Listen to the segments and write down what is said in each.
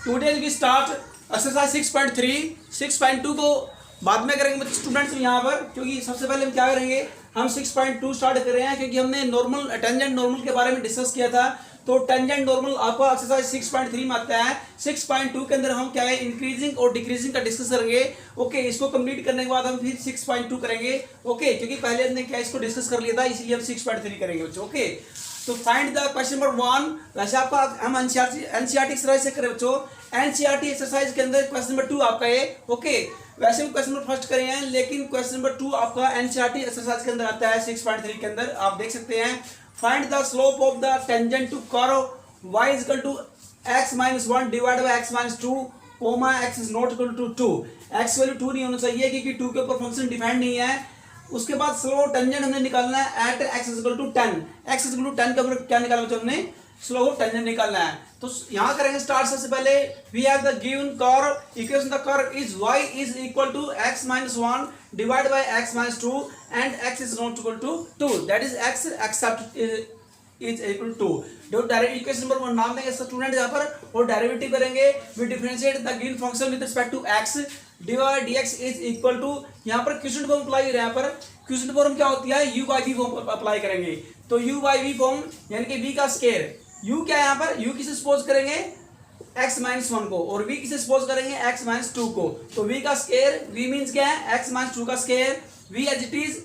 Today we start exercise 6.2 को बाद में करेंगे स्टूडेंट्स यहाँ पर, क्योंकि सबसे पहले हम क्या करेंगे, हम 6.2 स्टार्ट कर रहे हैं क्योंकि हमने नॉर्मल टेंजेंट नॉर्मल के बारे में डिस्कस किया था। तो टेंजेंट नॉर्मल आपका एक्सरसाइज 6.3 में आता है। 6.2 के अंदर हम क्या है, इंक्रीजिंग और डिक्रीजिंग का डिस्कस करेंगे। ओके, इसको कंप्लीट करने के बाद हम फिर 6.2 करेंगे। ओके, क्योंकि पहले हमने क्या इसको डिस्कस कर लिया था, इसलिए हम 6.3 करेंगे बच्चों। ओके, तो फाइंड द क्वेश्चन नंबर 1। वैसे आपका हम एनसीईआरटी एक्सरसाइज से करें बच्चों। एनसीईआरटी एक्सरसाइज के अंदर क्वेश्चन नंबर 2 आपका है। ओके, वैसे हम क्वेश्चन नंबर फर्स्ट करे हैं, लेकिन क्वेश्चन नंबर 2 आपका एनसीईआरटी एक्सरसाइज के अंदर आता है 6.3 के अंदर। आप देख सकते हैं, find the slope of the tangent to curve y is equal to x-1 divided by x-2 comma x is not equal to 2। x value 2 नहीं होना चाहिए क्योंकि 2 के ऊपर फंक्शन डिफाइंड नहीं है। उसके बाद स्लोप टेंजेंट हमने निकालना है eight x is equal to 10। x is equal to 10 के ऊपर क्या निकालना है, हमने स्लोप टेंजेंट निकालना है। तो यहाँ करेंगे स्टार्ट। सबसे पहले we have the given curve, equation the curve is y is equal to x-1 divided by x-2 and x is not equal to 2, that is x except is equal to जो direct equation number 1 नाम देंगे student यहाँ पर, और derivative करेंगे। We differentiate the given function with respect to x, dy dx is equal to, यहाँ पर question form apply हो रहा है। यहाँ पर क्वेश्चन फॉर्म क्या होती है, u by v form apply करेंगे। तो u बाई v फॉर्म यानी कि v का स्क्वायर, u क्या है यहाँ पर, u किसे सपोज करेंगे x-1 को, और v किसे सपोज करेंगे x-2 को। तो v का स्क्वायर, v मींस क्या है x-2 का square, v as it is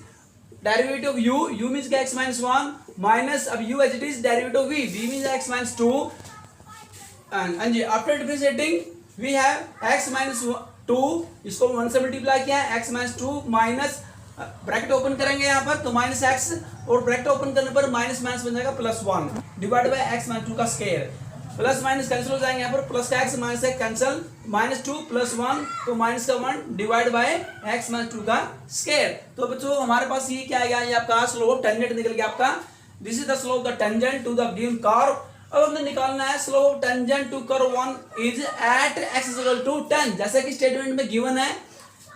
derivative of u means क्या x-1 माइनस अब u as it is derivative v means x-2 and जी after differentiating we have x-2, इसको 1 से मल्टीप्लाई किया है, x-2 माइनस ब्रैकेट ओपन करेंगे यहाँ पर तो माइनस x, और ब्रैकेट ओपन करने पर माइनस माइनस बन जाएगा +1 डिवाइड बाय x-2 का स्क्वायर। प्लस माइनस कैंसिल हो जाएंगे यहाँ पर, प्लस का x माइनस x कैंसिल, -2 + 1 तो माइनस का 1 डिवाइड बाय x-2 का स्क्वायर। तो बच्चों हमारे पास ये क्या आ गया, ये आपका स्लोप टेंजेंट निकल गया आपका। This is the slope the tangent to the given curve. अब हमने निकालना है slope tangent to curve 1 is at x = 10, जैसे कि स्टेटमेंट में गिवन है।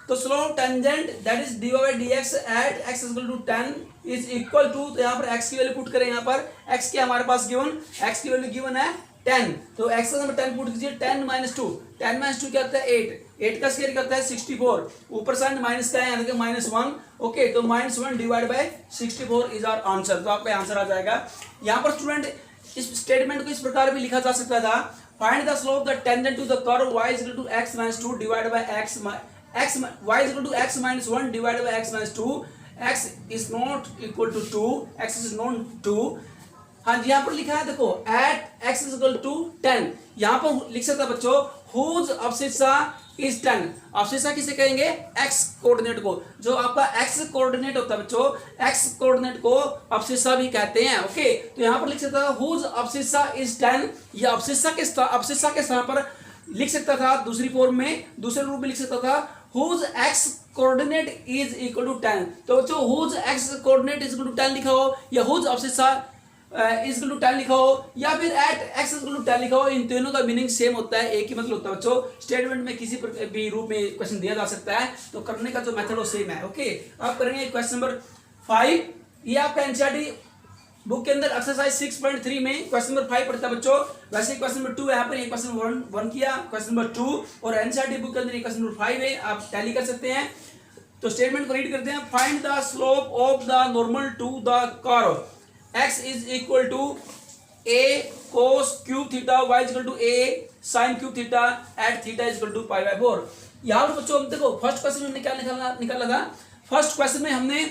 तो slope tangent that is dy by dx at x = 10 is equal to, तो यहाँ पर x की वैल्यू पुट करें। यहाँ पर x की हमारे पास गिवन, x की वैल्यू गिवन है 10, तो x का नंबर 10 पुट कीजिए। 10 - 2, 10 - 2 क्या होता है 8, 8 का स्क्वायर क्या होता है 64, ऊपर साइन माइनस का है यानी कि -1। ओके, तो -1 divide by 64 is our answer. तो आपका आंसर आ जाएगा। यहाँ पर स्टूडेंट इस स्टेटमेंट को इस प्रकार भी लिखा जा सकता था, find the slope the tangent to the curve y = x-2 divide by x y = x-1 divide by x-2, x is not equal to 2, x is not 2। हाँ जी, यहाँ पर लिखा है देखो एट x = 10, यहाँ पर लिख सकता है बच्चों हुज अब्सिस्सा इज 10। अब्सिस्सा किसे कहेंगे, x कोऑर्डिनेट को, जो आपका x कोऑर्डिनेट होता है बच्चों, x कोऑर्डिनेट को अब्सिस्सा भी कहते हैं। ओके, तो यहाँ पर लिख सकता है हुज अब्सिस्सा इज 10। ये अब्सिस्सा के स्थान पर लिख सकता था दूसरी फॉर्म में, दूसरे रूप में लिख सकता था whose x coordinate is equal to 10। तो बच्चों whose x coordinate is equal to 10 लिखा हो, या whose abscissa is equal to 10 लिखा हो, या फिर at x is equal to 10 लिखा हो, इन तीनों का मीनिंग सेम होता है, एक ही मतलब होता है बच्चों। स्टेटमेंट में किसी भी रूप में क्वेश्चन दिया जा सकता है, तो करने का जो मेथड वो सेम है। ओके, अब करेंगे क्वेश्चन नंबर 5। ये आपका एनसीईआरटी बुक के अंदर एक्सरसाइज 6.3 में क्वेश्चन नंबर 5 पढ़ता है बच्चों। वैसे क्वेश्चन नंबर 2 यहाँ पर एक क्वेश्चन 1 किया, क्वेश्चन नंबर 2, और एनसीईआरटी बुक के अंदर क्वेश्चन नंबर 5 है, आप टैली कर सकते हैं। तो स्टेटमेंट को रीड करते हैं, find the slope of the normal to the curve x is equal to a cos cube theta, y is equal to a sin cube theta at theta is equal to π/4। यहाँ पर बच्चों देखो first question हमने क्या निकाला था, first question में हमने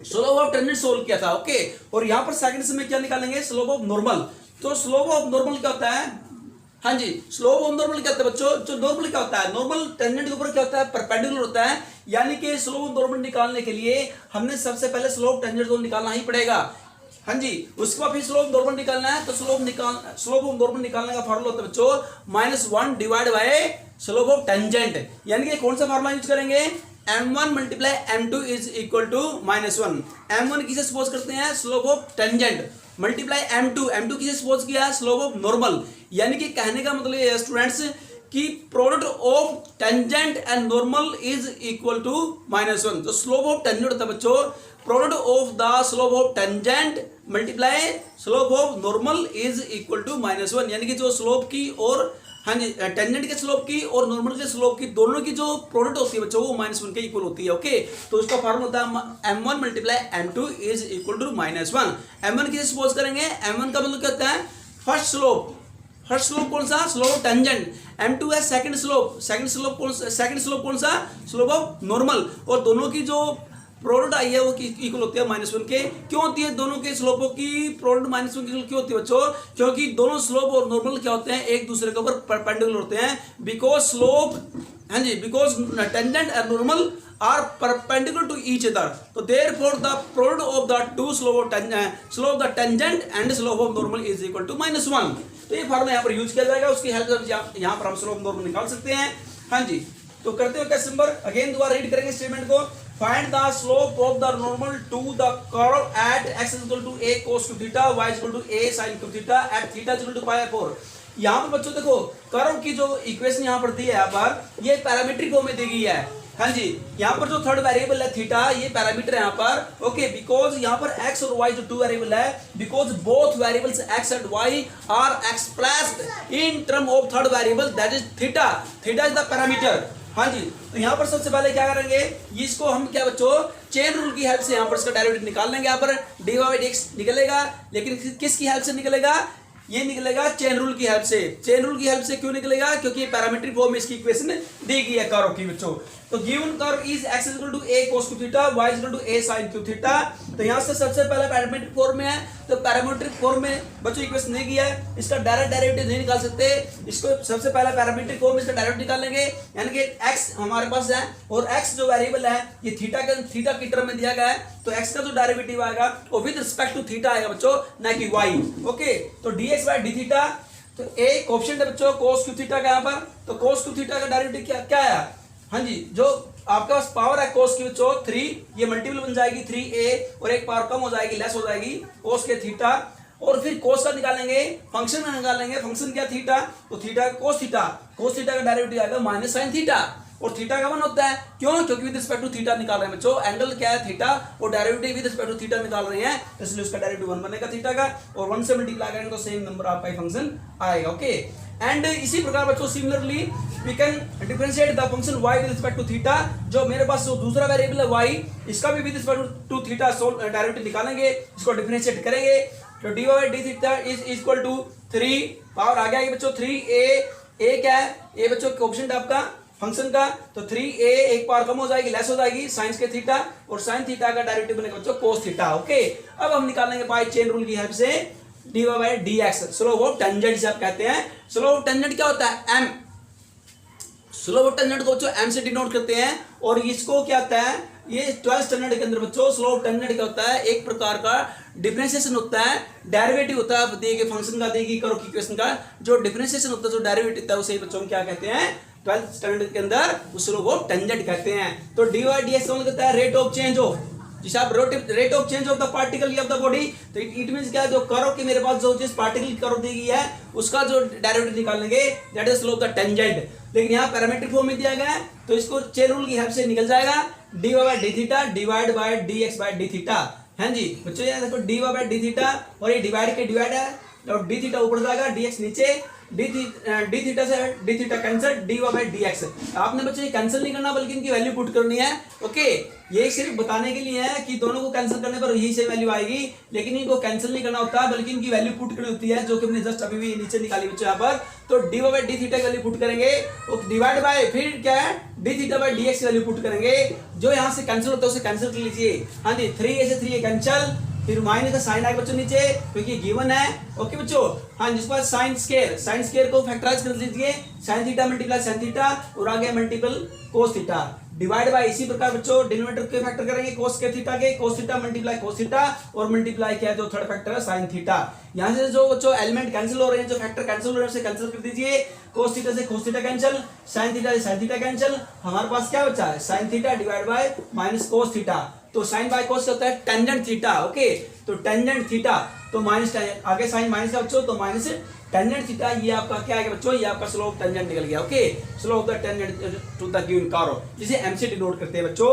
स्लोप ऑफ टेंजेंट सोल्व किया था। ओके, और यहाँ पर सेकंड में क्या निकालेंगे, स्लोप ऑफ नॉर्मल। तो स्लोप ऑफ नॉर्मल क्या होता है, हाँ जी, स्लोप ऑफ नॉर्मल क्या होता है बच्चों, जो नॉर्मल क्या होता है, नॉर्मल टेंजेंट के ऊपर क्या होता है, परपेंडिकुलर होता है। यानी कि स्लोप ऑफ नॉर्मल निकालने के लिए हमने सबसे पहले स्लोप टेंजेंट को निकालना ही पड़ेगा। हाँ जी, उसके बाद फिर स्लोप नॉर्मल निकालना है। तो स्लोप ऑफ नॉर्मल निकालने का फार्मूला होता है बच्चों -1 divide bye slope of tangent. यानी कि कौन सा फार्मूला यूज करेंगे, m1 × m2 is equal to -1। m1 किसे सपोज करते हैं, slope of tangent, multiply m2 किसे सपोज किया, स्लोप ऑफ नॉर्मल। यानी कि कहने का मतलब ये है स्टूडेंट्स कि product of tangent and normal is equal to -1। तो स्लोप ऑफ टेंजेंट होता है बच्चों product of the slope of tangent multiply slope of normal is equal to -1। यानी कि जो स्लोप की और हाँ जी, टेंजेंट के स्लोप की और नॉर्मल के स्लोप की दोनों की जो प्रोडक्ट होती है बच्चों वो -1 के इक्वल होती है। ओके, तो उसका फॉर्मूला होता है m1 multiply m2 is equal to -1। m1 किसे सपोज करेंगे, m1 का मतलब क्या होता है, फर्स्ट स्लोप। फर्स्ट स्लोप कौन सा, स्लोप टेंजेंट। m2 है सेकंड स्लोप। सेकंड स्लोप कौन सा, स्लोप ऑफ नॉर्मल। और दोनों की जो प्रोडक्ट आई है वो इक्वल होती है -1 के। क्यों होती है दोनों के स्लोपों की प्रोडक्ट -1 के क्यों होती है बच्चों, क्योंकि दोनों स्लोप और नॉर्मल क्या होते हैं, एक दूसरे के ऊपर परपेंडिकुलर होते हैं। बिकॉज स्लोप, हाँ जी, because tangent and normal are perpendicular to each other, तो therefore the product of the two slope of the tangent and slope of normal is equal to -1। तो ये फॉर्मूला यहाँ पर यूज किया जाएगा, उसकी हेल्प से यहाँ पर हम स्लोप नॉर्मल निकाल सकते हैं। हाँ जी, तो करते हो क्वेश्चन नंबर, अगेन दोबारा रीड करेंगे स्टेटमेंट को। Find the slope of the normal to the curve at x equal to a cos two theta, y equal to a sin two theta at theta equal to π/4। यहाँ पर बच्चों देखो curve की जो equation यहाँ पर दी है, यहाँ पर ये पैरामीट्रिक फॉर्म में दी गई है। हाँ जी, यहाँ पर जो थर्ड वेरिएबल है थीटा, ये पैरामीटर है यहाँ पर। ओके, बिकॉज यहाँ पर x और y जो टू वेरिएबल है, because both variables x and y are expressed in term of third variable that is theta. Theta is the parameter. हाँ जी, तो यहाँ पर सबसे पहले क्या करेंगे, इसको हम क्या बच्चों चेन रूल की हेल्प से यहाँ पर इसका डेरिवेटिव निकाल लेंगे। यहाँ पर dy/dx निकलेगा, लेकिन किसकी हेल्प से निकलेगा, ये निकलेगा चेन रूल की हेल्प से। चेन रूल की हेल्प से क्यों निकलेगा, क्योंकि पैरामीट्रिक फॉर्म में इसकी इक्वेशन दी गई है कर्व की बच्चों। तो given curve is x equal to a cos two theta, y equal to a sin two theta. तो यहाँ से सबसे पहले पैरामीट्रिक फॉर्म में है, तो पैरामीट्रिक फॉर्म में बच्चों इक्वेशन नहीं किया है, इसका डायरेक्ट डेरिवेटिव नहीं निकाल सकते। इसको सबसे पहला पैरामीट्रिक फॉर्म में इसका डायरेक्ट निकाल लेंगे, यानी कि x हमारे पास है और x जो वेरिएबल है ये थीटा की टर्म में दिया गया है, तो x का जो डेरिवेटिव आएगा वो विद रिस्पेक्ट टू थीटा आएगा बच्चों, ना कि y। ओके, तो dx/d थीटा, तो एक ऑप्शन है बच्चों cos टू थीटा का, यहाँ पर तो cos टू थीटा का डेरिवेटिव क्या है, हाँ जी, जो आपके पास पावर है cos की बच्चों 3, ये मल्टीपल बन जाएगी 3a और एक पावर कम हो जाएगी, लेस हो जाएगी cos के थीटा। और फिर cos का निकालेंगे, फंक्शन में निकालेंगे, फंक्शन क्या थीटा, तो थीटा cos थीटा का डेरिवेटिव आएगा माइनस sin थीटा, और थीटा का वन होता है, क्यों, क्योंकि विद रिस्पेक्ट टू थीटा निकाल रहे हैं बच्चों, एंगल क्या है थीटा और derivative with respect to theta निकाल रहे हैं, इसलिए उसका डेरिवेटिव 1 बनेगा थीटा का, और 1 से मल्टीप्लाई करेंगे तो सेम नंबर आपका फंक्शन आएगा। ओके, एंड इसी प्रकार बच्चों similarly we can differentiate the function y with respect to theta. जो मेरे पास जो दूसरा वेरिएबल है y, इसका भी with respect to theta derivative निकालेंगे, इसको डिफरेंशिएट करेंगे, तो dy/d theta is equal to 3 power आ गया बच्चों 3a क्या है, a बच्चों ऑप्शन है आपका फंक्शन का, तो 3a एक पावर कम हो जाएगी, लेस हो जाएगी साइन के थीटा, और साइन थीटा का डेरिवेटिव बनेगा बच्चों cos थीटा। ओके, अब हम निकालेंगे बाय चेन रूल की हेल्प से dy/dx, स्लोप ऑफ टेंजेंट से आप कहते हैं। स्लोप ऑफ टेंजेंट क्या होता है, m। स्लोप ऑफ टेंजेंट को बच्चों m से डिनोट करते हैं, और इसको क्या होता है, ये 12th स्टैंडर्ड के अंदर बच्चों स्लोप ऑफ टेंजेंट क्या होता है, एक प्रकार का डिफरेंशिएशन होता है, डेरिवेटिव होता है दिए गए फंक्शन का, दिए गई कर्व की इक्वेशन का जो डिफरेंशिएशन होता है, जो डेरिवेटिव होता है, उसे बच्चों क्या कहते हैं 12th स्टैंडर्ड के अंदर उस स्लोप ऑफ टेंजेंट कहते हैं। तो dy/dx का मतलब कहता है रेट ऑफ चेंज ऑफ, जिसे आप rate of change of the particle of the body, तो इट मींस क्या है, जो कर्व की मेरे पास जो जिस पार्टिकल कर्व दी गई है उसका जो डेरिवेटिव निकालेंगे that is slope of the tangent. लेकिन यहाँ पैरामीट्रिक फॉर्म में दिया गया है, तो इसको चेन रूल की हेल्प से निकल जाएगा dy/d theta divide by dx/d theta. हाँ जी बच्चों, ये देखो dy/d थीटा, और ये डिवाइड के डिवाइड है, और d थीटा ऊपर जाएगा, dx नीचे, d थीटा से d थीटा कैंसिल, dy/dx। आपने बच्चों ये कैंसिल नहीं करना, बल्कि इनकी वैल्यू पुट करनी है। ओके, ये सिर्फ बताने के लिए है कि दोनों को कैंसिल करने पर यही से वैल्यू आएगी, लेकिन इनको कैंसिल नहीं करना होता, बल्कि इनकी वैल्यू पुट करनी होती है, जो कि हमने जस्ट अभी भी नीचे निकाली बच्चों यहाँ पर। तो dy/d थीटा की वैल्यू पुट करेंगे, और डिवाइड बाय फिर क्या है d थीटा/dx की वैल्यू पुट करेंगे, जो यहाँ से कैंसिल होता है उसे कैंसिल कर लीजिए। हाँ जी, 3a से 3a कैंसिल, फिर माइनस का साइन आएगा बच्चों नीचे, क्योंकि गिवन है। ओके बच्चों, हाँ जिसके बाद साइन स्क्वायर को फैक्टराइज कर लीजिए, sine theta multiply sine theta, और आगे multiple cos theta, divide by इसी प्रकार बच्चों डिनोमिनेटर के फैक्टर करेंगे कोस के थीटा के, cos theta multiply cos theta, और मल्टीप्लाई क्या है जो थर्ड फैक्टर है साइन थीटा। यहाँ से जो बच्चों एलिमेंट कैंसिल हो रहे हैं, जो फैक्टर कैंसिल हो रहे हैं उसे कैंसिल कर दीजिए, कोस थीटा से cos theta cancel, sine theta से साइन थीटा कैंसिल, हमारे पास क्या बचा है sine theta divide by minus cos theta. तो साइन बाय कोस होता है टेंजेंट थीटा। ओके, तो टेंजेंट थीटा, तो माइनस आगे साइन माइनस का बच्चों, तो माइनस टेंजेंट थीटा, ये आपका क्या है बच्चों, ये आपका स्लोप टेंजेंट निकल गया। Okay, slope the tangent to the given curve, जिसे m से डिनोट करते हैं बच्चों।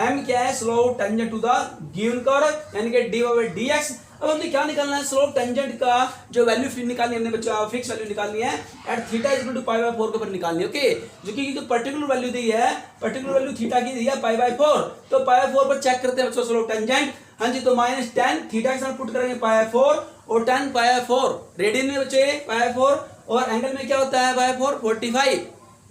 m क्या है, slope tangent to the given curve, यानी कि dy/dx अब हमने क्या निकालना है, स्लोप टेंजेंट का जो वैल्यू निकालनी है हमने बच्चों, फिक्स वैल्यू निकालनी है at theta is equal to pi by 4 के ऊपर निकालनी है। ओके, जो कि जो पर्टिकुलर वैल्यू दी है, पर्टिकुलर वैल्यू थीटा की दी है पाई बाय 4, तो पाई बाय 4 पर चेक करते हैं बच्चों स्लोप टेंजेंट। हाँ जी, तो -10 थीटा के साथ पुट करेंगे पाई बाय 4 और 10 पाई बाय 4 रेडियन में बच्चे पाई बाय 4 और एंगल में क्या होता है पाई बाय 4 45।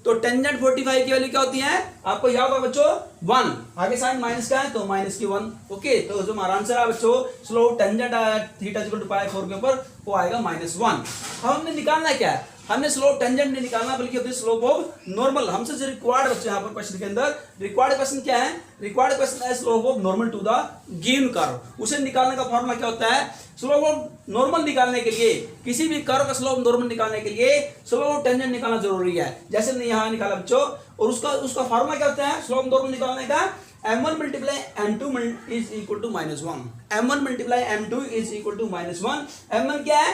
तो टेंजेंट 45 की वैल्यू क्या होती है आपको याद होगा बच्चों 1, आगे साइन माइनस का है तो माइनस की 1। ओके, तो जो हमारा आंसर है बच्चों slope tangent theta equal to pi 4 के ऊपर वो आएगा -1। अब हमने निकालना क्या है, हमने स्लोप टेंजेंट नहीं निकालना बल्कि होती है स्लोप ऑफ नॉर्मल। हमसे जो रिक्वायर्ड बच्चे यहाँ पर क्वेश्चन के अंदर रिक्वायर्ड क्वेश्चन क्या है, रिक्वायर्ड क्वेश्चन है slope of normal to the given curve. उसे निकालने का फॉर्मूला क्या होता है, स्लोप ऑफ नॉर्मल निकालने के लिए, किसी भी कर्व का स्लोप नॉर्मल निकालने के लिए स्लोप ऑफ टेंजेंट निकालना जरूरी है। जैसे हमने यहाँ निकाला बच्चों, और उसका फॉर्मूला क्या होता है स्लोप नॉर्मल निकालने का, m1 multiply m2 is equal to -1। m1 multiply m2 is equal to -1। m1 क्या है,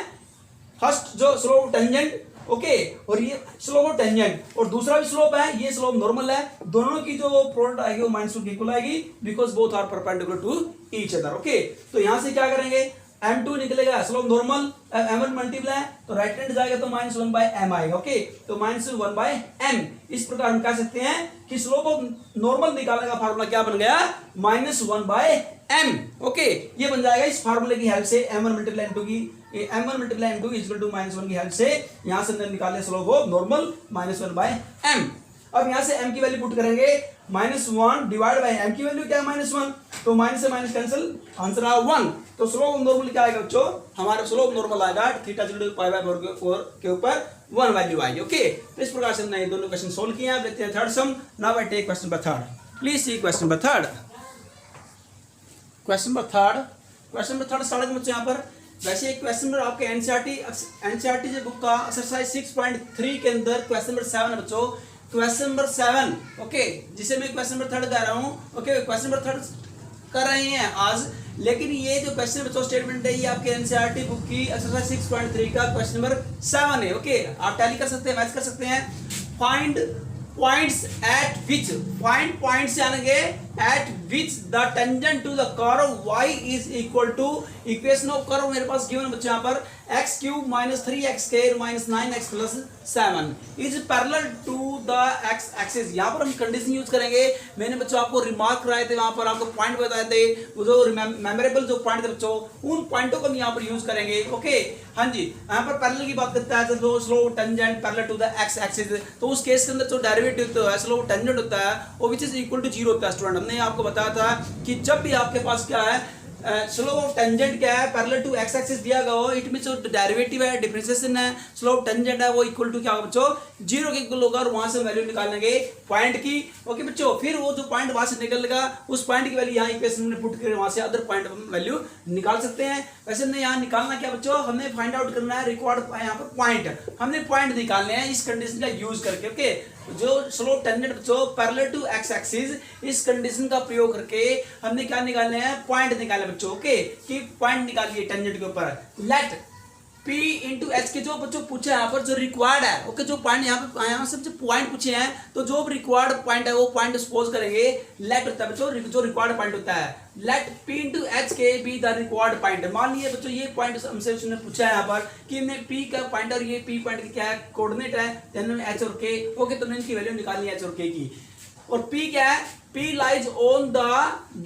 फर्स्ट जो स्लोप टेंजेंट, ओके, और ये स्लोप ऑफ टेंजेंट और दूसरा भी स्लोप है, ये स्लोप नॉर्मल है, दोनों की जो प्रोडक्ट आएगी वो -2 के इक्वल आएगी because both are perpendicular to each other. Okay, तो यहां से क्या करेंगे, m2 निकलेगा स्लोप नॉर्मल, m1 मल्टीप्लाई तो राइट हैंड जाएगा तो -1/m आएगा। ओके, तो -1/m। इस प्रकार हम कह सकते हैं कि स्लोप ऑफ नॉर्मल निकालने का फार्मूला क्या बन गया, -1/m। ओके, ये बन जाएगा इस फार्मूले की हेल्प से, m1 मल्टीप्लाई m2 की m1 multiply m2 equal to -1 की हेल्प से यहां से हमने निकाले स्लोप ऑफ नॉर्मल -1/m। अब यहां से m की वैल्यू पुट करेंगे, -1 डिवाइड बाय m की वैल्यू क्या है -1, तो माइनस से माइनस कैंसिल, आंसर आया 1। तो स्लोप नॉर्मल क्या आएगा बच्चों, हमारा स्लोप नॉर्मल आएगा theta equal to pi by 4 के ऊपर 1 वैल्यू आएगी। ओके, तो इस प्रकार से हमने ये दोनों क्वेश्चन सोल्व किए हैं। अब देखते हैं third sum. Now I take question number third. Please see question number third. Question number third start बच्चों यहाँ पर। वैसे एक क्वेश्चन नंबर आपके एनसीईआरटी जो बुक का एक्सरसाइज 6.3 के अंदर क्वेश्चन नंबर 7 है बच्चों, क्वेश्चन नंबर 7। ओके, जिसे मैं क्वेश्चन नंबर थर्ड कह रहा हूँ। ओके, क्वेश्चन नंबर थर्ड कर रहे हैं आज, लेकिन ये जो क्वेश्चन बच्चों स्टेटमेंट है ये आपके एनसीईआरटी बुक की एक्सरसाइज 6.3 का क्वेश्चन नंबर 7 है। ओके, आप टैली कर सकते हैं, मैच कर सकते हैं। Find points at which, find points यानी at which the tangent to the curve y is equal to, equation of curve मेरे पास गिवन बच्चों यहाँ पर x cube minus 3x square minus 9x plus 7 is parallel to the x axis. यहाँ पर हम condition use करेंगे, मैंने बच्चों आपको रिमार्क कराए थे, वहां पर आपको पॉइंट बताए थे, वो जो मेमोरेबल जो पॉइंट थे बच्चों उन पॉइंटों को हम यहाँ पर यूज करेंगे। ओके, हाँ जी, यहाँ पर पैरेलल की बात करता है जो slope tangent parallel to the x axis, तो उस केस के अंदर जो डेरिवेटिव होता है स्लो टेंजेंट होता है वो विच इज इक्वल टू 0 होता है। स्टूडेंट, हमने आपको बताया था कि जब भी आपके पास क्या है स्लोप ऑफ टेंजेंट क्या है पैरेलल टू x एक्सिस दिया गया हो, इट मींस जो डेरिवेटिव है डिफरेंशिएशन है स्लोप टेंजेंट है वो इक्वल टू क्या होगा बच्चों 0 के इक्वल होगा, और वहां से वैल्यू निकालेंगे पॉइंट की। ओके बच्चों, फिर वो जो पॉइंट वहां से निकलेगा उस पॉइंट की वैल्यू यहाँ इक्वेशन में पुट करके वहां से अदर पॉइंट वैल्यू निकाल सकते हैं। वैसे हमने यहाँ निकालना क्या बच्चों, हमने फाइंड आउट करना है रिक्वायर्ड यहाँ पर पॉइंट, हमने पॉइंट निकालने हैं इस कंडीशन का यूज करके। ओके, जो स्लोप टेंजेंट बच्चों पैरेलल टू x एक्सिस, इस कंडीशन का प्रयोग करके हमने क्या निकालने हैं, पॉइंट निकालने बच्चों। ओके, कि पॉइंट निकालिए टेंजेंट के ऊपर, लेट P इंटू एच के जो बच्चों पूछे यहाँ पर जो रिक्वायर्ड है। ओके, जो पॉइंट यहाँ से जो पॉइंट पूछे हैं तो जो रिक्वायर्ड पॉइंट है वो पॉइंट सपोज करेंगे लेट होता है बच्चों, जो रिक्वायर्ड पॉइंट होता है लेट P इंटू एच के बी द रिक्वायर्ड पॉइंट। मान लीजिए बच्चों ये पॉइंट हमसे उसने पूछा है यहाँ पर कि हमने P का पॉइंट और ये P पॉइंट की क्या है कोऑर्डिनेट है, देन एच और के। ओके, तो इनकी वैल्यू निकालनी है एच और के की, और P क्या है, P lies on the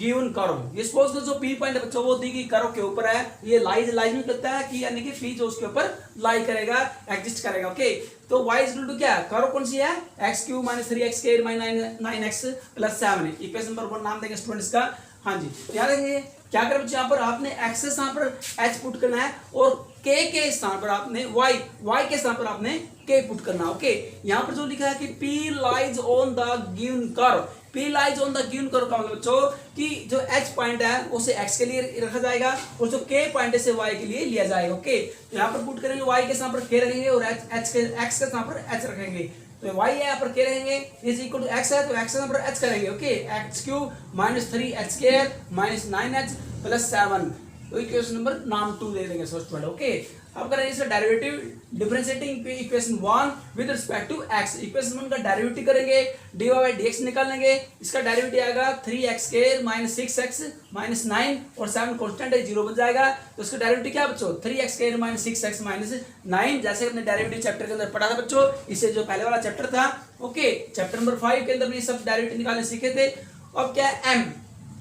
given curve. ये सपोज करो जो P पॉइंट है बच्चों वो दी गई कर्व के ऊपर है, ये लाइज में लगता है कि यानी कि P जो उसके ऊपर लाई करेगा एग्जिस्ट करेगा। ओके, तो y इज इक्वल टू क्या, कर्व कौन सी है, x cube minus 3x square minus 9x plus 7। Equation number 1 नाम देंगे स्टूडेंट्स का। हाँ जी, ध्यान रखिए क्या करें बच्चों, यहाँ पर आपने x के स्थान पर h पुट करना है और k के स्थान पर आपने y के स्थान पर आपने k पुट करना है। ओके, यहाँ पर जो लिखा है कि P lies on the given curve, P lies on the given curve का मतलब बच्चों कि जो h पॉइंट है उसे x के लिए रखा जाएगा और जो k पॉइंट है y के लिए लिया जाएगा। ओके, तो यहाँ पर पुट करेंगे y के स्थान पर k रखेंगे और x के स्थान पर h रखेंगे, तो y है यहाँ पर k रहेंगे इज इक्वल टू x है तो x के स्थान पर h करेंगे। Okay, x cube minus 3x square minus 9h plus 7, तो इक्वेशन नंबर नाम 2 दे देंगे फर्स्ट वर्ड। ओके, अब करेंगे इसका derivative differentiating equation 1 with respect to x। Equation 1 का डेरिवेटिव करेंगे, dy बाई dx निकालेंगे, इसका डेरिवेटिव आएगा 3x square minus 6x minus 9 और 7 कांस्टेंट है 0 बन जाएगा। तो इसका डेरिवेटिव क्या बच्चों 3x square minus 6x minus 9, जैसे हमने डेरिवेटिव चैप्टर के अंदर पढ़ा था बच्चों, इससे जो पहले वाला चैप्टर था ओके चैप्टर नंबर 5 के अंदर ये सब डेरिवेटिव निकालने सीखे थे। अब क्या है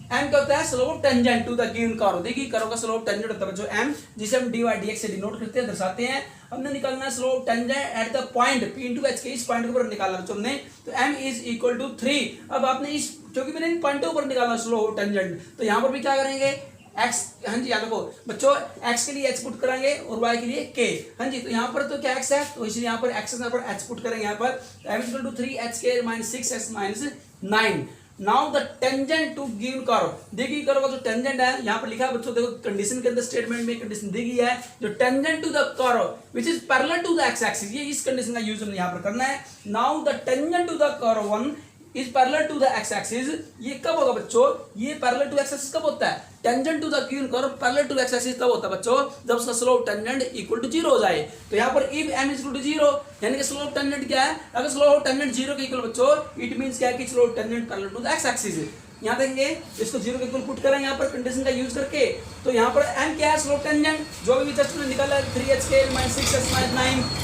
m क्या होता है slope tangent to the given curve. देखिए कर्व का स्लोप टेंजेंट होता है बच्चों m, जिसे हम dy dx से डिनोट करते हैं दर्शाते हैं। हमने निकालना है slope tangent at the point p into h के इस पॉइंट के ऊपर निकालना बच्चों हमने, तो m इज इक्वल टू 3। अब आपने इस क्योंकि मैंने इन पॉइंटों पर निकालना स्लोप टेंजेंट, तो यहाँ पर भी क्या करेंगे x, हाँ जी यहाँ देखो बच्चों x के लिए h पुट करेंगे और y के लिए k, हाँ जी तो यहाँ पर तो क्या x है, तो इसलिए यहाँ पर x यहाँ पर h पुट करेंगे यहाँ पर m is equal to 3h square minus 6x minus 9। Now the tangent to given curve, देखिए कर्व का जो टेंजेंट है यहाँ पर लिखा है बच्चों, देखो कंडीशन के अंदर स्टेटमेंट में कंडीशन दी गई है, जो tangent to the curve which is parallel to the X axis, ये इस कंडीशन का यूज हमने यहाँ पर करना है। Now the tangent to the curve 1 is parallel to the X axis, ये कब होगा बच्चों, ये पैरेलल टू एक्स एक्सिस कब होता है, tangent to the given curve parallel to X axis तब होता है बच्चों जब उसका स्लोप टेंजेंट इक्वल टू 0 हो जाए। तो यहाँ पर if m is equal to 0 यानी कि स्लोप टेंजेंट क्या है, अगर स्लोप टेंजेंट 0 के इक्वल बच्चों इट मींस क्या है कि slope tangent parallel to the X axis. यहाँ देखेंगे इसको 0 के इक्वल पुट करेंगे यहाँ पर कंडीशन का यूज करके, तो यहाँ पर m क्या है स्लोप टेंजेंट जो भी जस्ट ने निकाला है 3h square minus 6x minus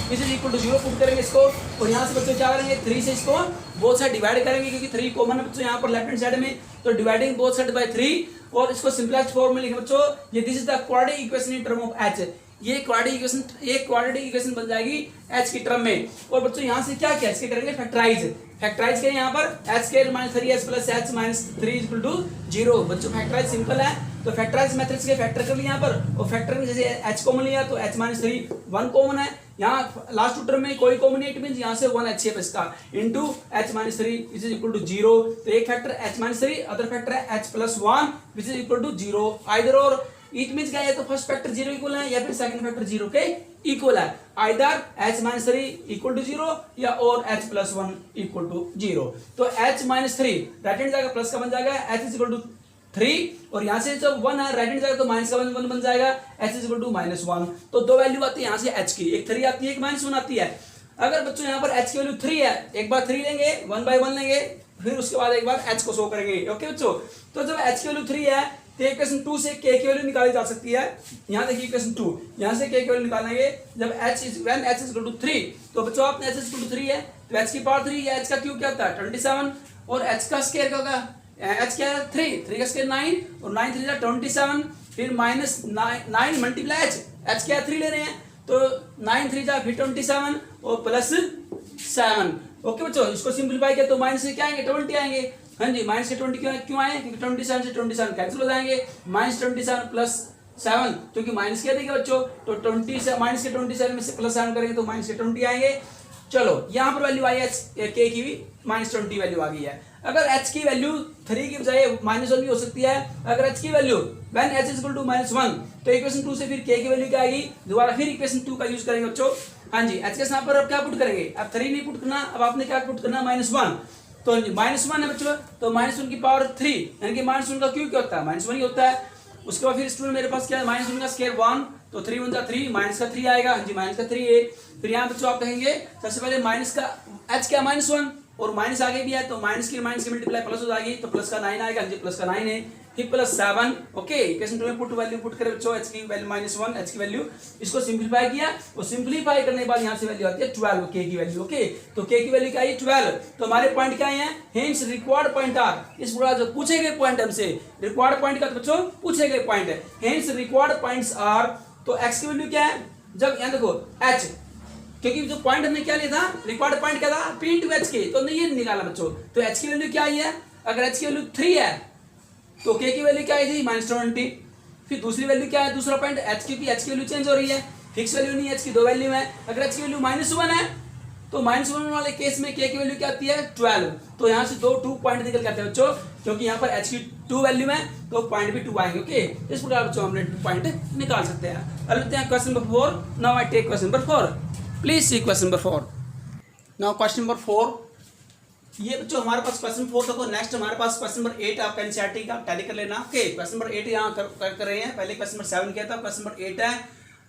9 is equal to 0 put करेंगे इसको, और यहाँ से बच्चों क्या करेंगे 3 से इसको बोथ साइड डिवाइड करेंगे क्योंकि 3 कॉमन है बच्चों यहाँ पर लेफ्ट हैंड साइड में, तो डिवाइडिंग बोथ साइड बाय 3 और इसको सिंपलेस्ट फॉर्म में लिखे बच्चों, ये this is the quadratic equation in term of h, ये क्वाड्रेटिक इक्वेशन बन जाएगी h की टर्म में। और बच्चों यहाँ से क्या इसके करेंगे फैक्टराइज करें यहाँ पर h square minus 3h plus h minus 3 equal to 0। बच्चों फैक्टराइज सिंपल है, तो फैक्टराइज मेथड्स के फैक्टर कर लिया यहाँ पर, और फैक्टर में जैसे h कॉमन लिया तो h माइनस 3 1 कॉमन है, यहाँ लास्ट टू टर्म में कोई कॉमन नहीं, इट मींस यहाँ से 1 h है इसका into h minus 3 is equal to 0। तो एक factor h minus 3, other factor है h plus 1 which is equal to 0 either or, it means क्या है तो फर्स्ट फैक्टर 0 इक्वल है या फिर सेकंड फैक्टर 0 के इक्वल है, either h minus 3 equal to 0 या और h प्लस 1 इक्वल टू 0। तो h माइनस 3 राइट हैंड जाएगा प्लस का बन जाएगा h इज इक्वल टू 3, और यहाँ से जब 1 है राइट हैंड जाएगा तो माइनस का 1 बन जाएगा h is equal to minus 1। तो दो वैल्यू आती है यहाँ से h की, एक 3 आती है एक माइनस 1 आती है। अगर बच्चों यहाँ पर h की वैल्यू 3 है, एक बार 3 लेंगे 1 बाय 1 लेंगे, फिर उसके बाद एक बार h को शो करेंगे ओके बच्चों। तो जब h की वैल्यू 3 है तो इक्वेशन 2 से k की वैल्यू निकाली जा सकती है। यहाँ देखिए इक्वेशन 2, यहाँ से k की वैल्यू निकालेंगे जब h इज 3, तो बच्चों आपने h इज 3 है तो h की पावर 3 या h का क्यूब क्या होता है 27, और h का स्क्वायर क्या होगा, h क्या है 3 का स्क्वायर 9 और 9 3 जा 27, फिर माइनस 9 मल्टीप्लाई h क्या 3 ले रहे हैं तो 9 3 जा फिर 27 और प्लस 7 ओके बच्चों। इसको सिंपलीफाई किया तो माइनस से क्या आएंगे 20 आएंगे, हाँ जी माइनस से 20 क्यों आए क्योंकि 27 से 27 कैंसिल हो जाएंगे, माइनस 27 प्लस 7 क्योंकि माइनस क्या देगा बच्चों, तो 20 से माइनस के 27 में से प्लस 7 करेंगे तो माइनस के 20 आएंगे। चलो यहाँ पर वैल्यू आई है k की भी माइनस 20 वैल्यू आ गई है। अगर h की वैल्यू 3 की बजाय माइनस 1 भी हो सकती है, अगर h की value when h is equal to minus 1 तो इक्वेशन 2 से फिर k की वैल्यू क्या आएगी, दोबारा फिर इक्वेशन 2 का यूज करेंगे बच्चों, हाँ जी h के यहाँ पर अब क्या पुट करेंगे, अब 3 नहीं पुट करना, अब आपने क्या पुट करना -1, तो माइनस 1 है बच्चों तो माइनस 1 की पावर 3 यानी कि माइनस 1 का क्यूब क्या होता है माइनस 1 ही होता है। उसके बाद फिर स्टूडेंट मेरे पास क्या है माइनस 1 का स्क्वायर 1 तो 3 1 जा 3 माइनस का 3 आएगा, हाँ जी माइनस का 3 है। फिर यहाँ बच्चों आप कहेंगे सबसे पहले माइनस का h क्या -1 और माइनस आगे भी है तो माइनस की मल्टीप्लाई प्लस हो जाएगी तो प्लस का 9 आएगा, हाँ जी प्लस का 9 है, फिर प्लस 7 ओके। इक्वेशन 2 में पुट वैल्यू पुट करें बच्चों h की वैल्यू -1 h की वैल्यू, इसको सिंपलीफाई किया और सिंपलीफाई करने के बाद यहाँ से वैल्यू आती है 12 k की वैल्यू ओके। तो k की वैल्यू क्या है 12, तो हमारे पॉइंट क्या है हेंस रिक्वायर्ड पॉइंट आर, इस पूरा जो पूछे गए पॉइंट हमसे रिक्वायर्ड पॉइंट का तो बच्चों पूछे गए पॉइंट है, हेंस रिक्वायर्ड पॉइंट्स आर, तो x की वैल्यू क्या है जब यहाँ देखो h, क्योंकि जो पॉइंट हमने क्या लिया था रिक्वायर्ड पॉइंट क्या था p इंटू एच के, तो हमने ये निकाला बच्चों। तो h की वैल्यू क्या आई है, अगर h की वैल्यू 3 है तो k की वैल्यू क्या आई थी -20, फिर दूसरी वैल्यू क्या है दूसरा पॉइंट h की वैल्यू चेंज हो रही है, फिक्स वैल्यू नहीं है, h की दो वैल्यू है। अगर h की वैल्यू -1 है तो -1 वाले केस में k की वैल्यू क्या आती है 12, तो यहाँ से 2 पॉइंट निकल के आते हैं बच्चों, क्योंकि यहाँ पर h की 2 वैल्यू है तो पॉइंट भी 2 आएंगे ओके। इस प्रकार बच्चों हमने 2 पॉइंट निकाल सकते हैं। अब लेते हैं question number 4, now I take question number 4, please see question number 4। Now question number 4, ये बच्चों हमारे पास क्वेश्चन 4 तक, नेक्स्ट हमारे पास क्वेश्चन नंबर 8 आपका एनसीईआरटी का टैली कर लेना ओके। क्वेश्चन नंबर 8 यहाँ कर रहे हैं, पहले क्वेश्चन नंबर 7 किया था, क्वेश्चन नंबर 8 है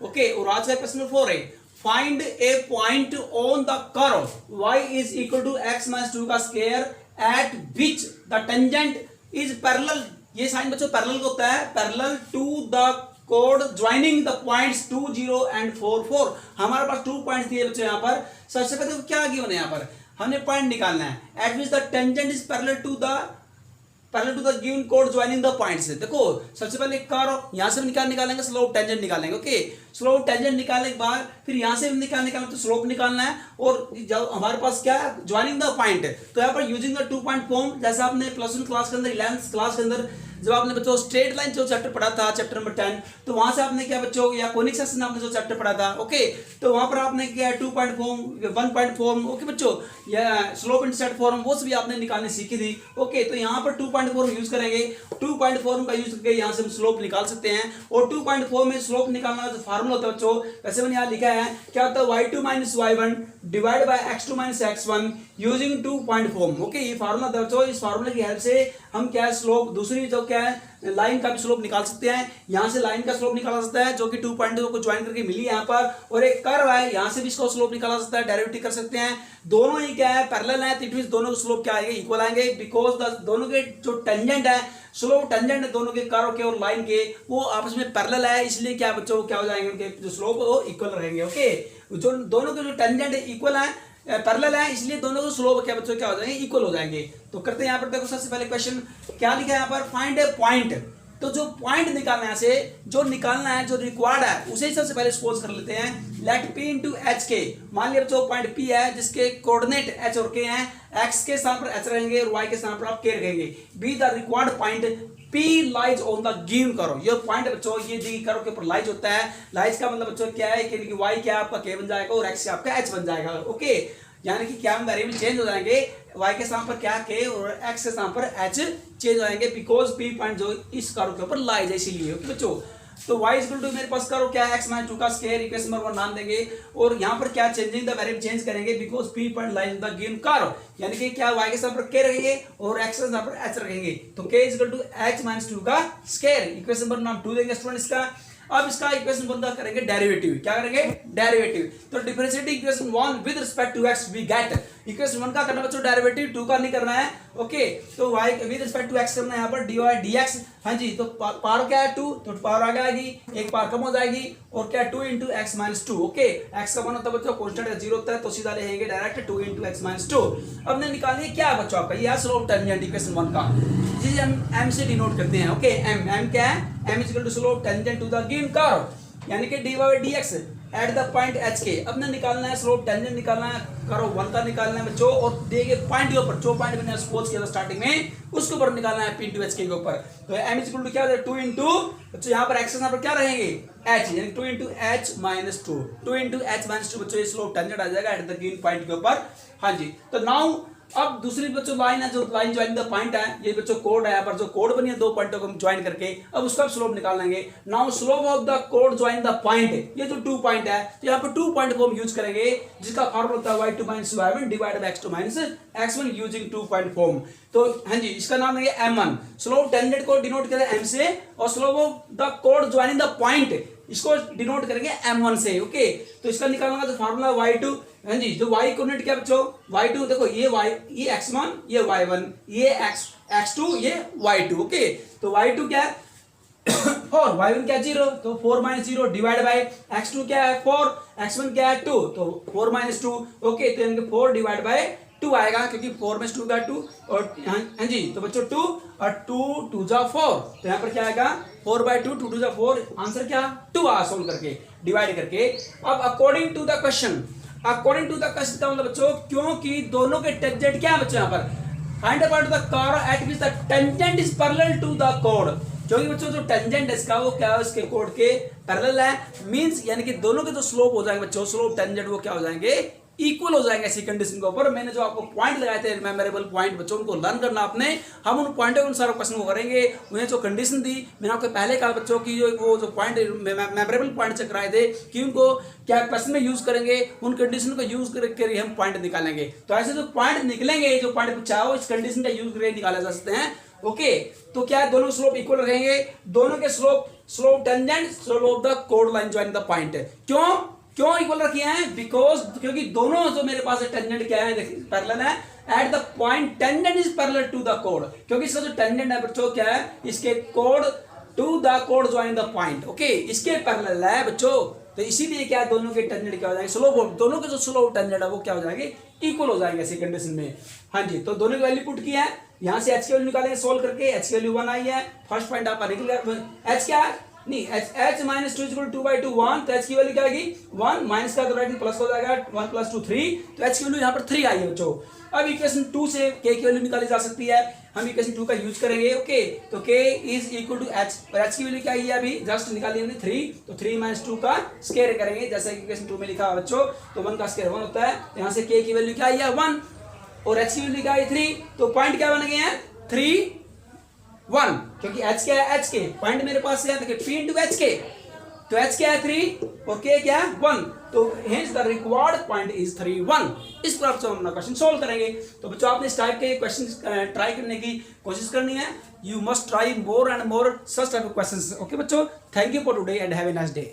ओके, और आज का क्वेश्चन नंबर 4 है find a point on the curve y is equal to x minus 2 का square at which the tangent is parallel. ये साइन बच्चों पैरेलल को होता है, पैरेलल टू द कोड ज्वाइनिंग द पॉइंट्स 2 0 एंड 4 4। हमारे पास 2 पॉइंट्स दिए बच्चों यहाँ पर। सबसे पहले क्या गिवन है यहाँ पर, हमने पॉइंट निकालना है at which the tangent is parallel to the given कोड ज्वाइनिंग द पॉइंट्स। देखो सबसे पहले कर्व यहाँ से निकालेंगे, स्लोप टेंजेंट निकालेंगे। ओके, स्लोप टेंजेंट निकालने के बाद फिर यहाँ से निकालने तो स्लोप निकालना है, और जब हमारे पास क्या है ज्वाइनिंग द पॉइंट, तो यहाँ पर यूजिंग द 2 पॉइंट फॉर्म, जैसा आपने प्लस 1 क्लास के अंदर 11th क्लास के अंदर जब आपने बच्चों स्ट्रेट लाइन जो चैप्टर पढ़ा था चैप्टर नंबर 10, तो वहां से आपने क्या बच्चों, या कोनिक सेक्शन आपने जो चैप्टर पढ़ा था, ओके, तो वहां पर आपने क्या 2 point form, 1 point form, okay बच्चों, या स्लोप इंटरसेप्ट फॉर्म, वो सभी आपने निकालने सीखी थी। ओके, तो यहाँ पर 2 पॉइंट फॉर्म यूज करेंगे, 2 पॉइंट फॉर्म का यूज करके यहाँ से हम स्लोप निकाल सकते हैं। और 2 पॉइंट फॉर्म में स्लोप निकालना जो फार्मूला होता है बच्चों, वैसे मैंने यहाँ लिखा है, क्या होता है y2 minus y1 divide by x2 minus x1 using 2 point form. Okay, ये फार्मूला था बच्चों, इस फार्मूले की हेल्प से हम क्या है स्लोप, दूसरी जो क्या है लाइन का भी स्लोप निकाल सकते हैं। यहाँ से लाइन का स्लोप निकाला सकता है जो कि 2 पॉइंट को ज्वाइन करके मिली यहाँ पर, और एक कर्व है यहाँ से भी इसको स्लोप निकाला सकता है, डेरिवेटिव कर सकते हैं। दोनों ही क्या है पैरेलल है, तो इट मींस दोनों के स्लोप क्या आएंगे, इक्वल आएंगे, बिकॉज द दोनों के जो टेंजेंट है, स्लोप टेंजेंट दोनों के कर्व के और लाइन के वो आपस में पैरेलल है, इसलिए क्या बच्चों क्या हो जाएंगे, उनके जो स्लोप वो इक्वल रहेंगे। ओके, जो दोनों के जो टेंजेंट इक्वल है, पैरेलल है, इसलिए दोनों के स्लोप क्या बच्चों क्या हो जाएंगे, इक्वल हो जाएंगे। तो करते हैं यहाँ पर, देखो सबसे पहले क्वेश्चन क्या लिखा है यहाँ पर, फाइंड ए पॉइंट। तो जो पॉइंट निकालना है, से जो निकालना है, जो रिक्वायर्ड है, उसे ही सबसे पहले सपोज कर लेते हैं। लेट P इंटू एच के, मान लिया जो पॉइंट P है जिसके कोऑर्डिनेट h और k हैं, x के स्थान पर h रहेंगे और y के स्थान पर आप k रखेंगे। Be the required point P lies on the given curve. ये पॉइंट बच्चों ये दी कर्व के ऊपर लाइज होता है। लाइज का मतलब बच्चों क्या है कि y क्या आपका k बन जाएगा और x आपका h बन जाएगा। ओके, यानी कि क्या वेरिएबल चेंज हो जाएंगे, y के स्थान पर क्या k और x के स्थान पर h चेंज हो जाएंगे, बिकॉज P पॉइंट जो इस कर्व के ऊपर लाइज है इसीलिए। ओके बच्चों, तो y इक्वल टू मेरे पास कर्व क्या है, x माइनस 2 का स्क्वायर, इक्वेशन नंबर 1 नाम देंगे, और यहाँ पर क्या चेंजिंग द वेरिएबल चेंज करेंगे, because P point lies in the given curve, यानी कि क्या y के स्थान पर k रखेंगे और x के स्थान पर h रखेंगे, तो k equal to h minus 2 का स्क्वायर, इक्वेशन नंबर नाम 2 देंगे स्टूडेंट इसका। अब इसका इक्वेशन बंदा करेंगे डेरिवेटिव, क्या करेंगे डेरिवेटिव। तो differentiating equation 1 with respect to x we get, equation 1 का करना बच्चों डेरिवेटिव, 2 का नहीं करना है। ओके, तो y with respect to x करना है यहाँ पर dy dx। हाँ जी, तो पावर क्या है 2, तो पावर आगे आएगी, एक पावर कम हो जाएगी, और क्या 2 into x minus 2। Okay, x का मान होता है बच्चों कॉन्स्टेंट है 0 होता है, तो सीधा लेंगे डायरेक्ट 2 इंटू एक्स माइनस 2। अब ने निकालिए क्या है बच्चों आपका, ये स्लोप टेंजेंट इक्वेशन 1 का, जिसे हम m से डिनोट करते हैं। ओके, m क्या है, m is equal to slope tangent to the given curve, यानी कि dy by dx at the point h के। अब ने निकालना है स्लोप टेंजेंट, निकालना है कर्व 1 का निकालना है बच्चों, और देखे पॉइंट के ऊपर जो पॉइंट मैंने सपोज किया था स्टार्टिंग में, उसके ऊपर निकालना है p इंटू h के ऊपर। तो m इज इक्वल टू क्या हो जाएगा 2 इंटू बच्चों यहाँ पर x के पर क्या रहेंगे h, यानी 2 into h minus 2, 2 into h minus 2 बच्चों ये स्लोप टेंजेंट आ जाएगा एट द गिवन पॉइंट के ऊपर। हाँ जी, तो नाउ अब दूसरी बच्चों लाइन है, जो लाइन ज्वाइन द पॉइंट है, ये बच्चों कोड है, यहाँ पर जो कोड बनी है 2 पॉइंटों को हम ज्वाइन करके, अब उसका स्लोप निकाल लेंगे। Now slope of the code join the point, ये जो 2 पॉइंट है, तो यहाँ पर 2 पॉइंट को हम यूज करेंगे, जिसका फॉर्मूला होता है y2 minus y1 divided by x2 minus x1 using 2 point form. तो हाँ जी, इसका नाम है m1, स्लोप टेंजेंट को डिनोट करें m से, और स्लोप ऑफ द कोड ज्वाइनिंग द पॉइंट इसको डिनोट करेंगे m1 से। ओके, तो इसका निकालना तो फार्मूला y2, हाँ जी, जो y कोऑर्डिनेट क्या बच्चों y2, देखो ये y, ये x1, ये y1, ये x2, ये y2। ओके, तो y2 क्या है 4, y1 क्या 0, तो 4 माइनस 0 डिवाइड बाय x2 क्या है 4, x1 क्या है 2, तो 4 माइनस 2। ओके, तो यानी 4 डिवाइड बाय 2 आएगा, क्योंकि 4 में 2 का 2, और हाँ जी, तो बच्चों 2 और 2 2 जा 4, तो यहाँ पर क्या आएगा 4 बाय 2, 2 2 जा 4, आंसर क्या 2 आ सोल्व करके डिवाइड करके। अब according to the question, according to the question का मतलब बच्चों, क्योंकि दोनों के टेंजेंट क्या है बच्चों यहाँ पर, find a point of the curve at which the tangent is parallel to the कोड, क्योंकि बच्चों जो टेंजेंट है इसका वो क्या है, इसके कोड के पैरेलल है, मींस यानी कि दोनों के जो स्लोप हो जाएंगे बच्चों, स्लोप टेंजेंट वो क्या हो जाएंगे इक्वल हो जाएंगे ऐसी कंडीशन के ऊपर। मैंने जो आपको पॉइंट लगाए थे मेमोरेबल पॉइंट, बच्चों उनको लर्न करना आपने, हम उन पॉइंटों के अनुसार क्वेश्चन को करेंगे। उन्हें जो कंडीशन दी मैंने आपको पहले कहा बच्चों की, वो जो पॉइंट मेमोरेबल पॉइंट चेक कराए थे कि उनको क्या क्वेश्चन में यूज करेंगे, उन कंडीशन को यूज करके हम पॉइंट निकालेंगे। तो ऐसे जो पॉइंट निकलेंगे, जो पॉइंट पूछा हो इस कंडीशन का यूज करके निकाले जा सकते हैं। ओके, तो क्या दोनों स्लोप इक्वल रहेंगे, दोनों के slope tangent slope of the code line join the point. क्यों इक्वल रखे हैं? बिकॉज क्योंकि दोनों जो मेरे पास टेंजेंट क्या है, देखिए पैरेलल है। Eight the point tangent is parallel to the कोड, क्योंकि इसका जो टेंजेंट है बच्चों क्या है, इसके code to the code join the point. Okay, इसके पैरेलल है बच्चों, तो इसीलिए क्या दोनों के टेंजेंट क्या हो जाएंगे, स्लोप, दोनों के जो स्लोप टेंजेंट है वो क्या हो जाएंगे, इक्वल हो जाएंगे ऐसी कंडीशन में। हाँ जी, तो दोनों की वैल्यू पुट किया है, यहाँ से एच की वैल्यू निकालेंगे सोल्व करके, एच की वैल्यू 1 आई है, फर्स्ट पॉइंट आपका निकल गया। एच क्या है, नहीं एच माइनस 2 इक्वल 2/2 1, तो एच की वैल्यू क्या आएगी 1, माइनस का तो राइट प्लस हो जाएगा 1 + 2 3, तो एच की वैल्यू यहाँ पर 3 आई है बच्चों। अब इक्वेशन 2 से k की वैल्यू निकाली जा सकती है, हम इक्वेशन 2 का यूज करेंगे। ओके, तो k is equal to h, और h की वैल्यू क्या आई है अभी जस्ट निकाली हमने 3, तो 3 - 2 का स्क्वायर करेंगे, जैसा कि इक्वेशन 2 में लिखा है बच्चों, तो 1 का स्क्वायर 1 होता है। यहाँ से k की वैल्यू क्या आई है 1, और h की वैल्यू क्या आई 3, तो पॉइंट क्या बन गए हैं 3 1, क्योंकि h क्या है, h के पॉइंट मेरे पास है, देखिए p × h के, तो h क्या है 3 और k क्या है 1, तो hence the required point is 3 1। इस प्रकार से हम अपना क्वेश्चन सोल्व करेंगे। तो बच्चों आपने इस टाइप के क्वेश्चन ट्राई करने की कोशिश करनी है। You must try more and more such type of questions. Okay बच्चों, thank you for today and have a nice day.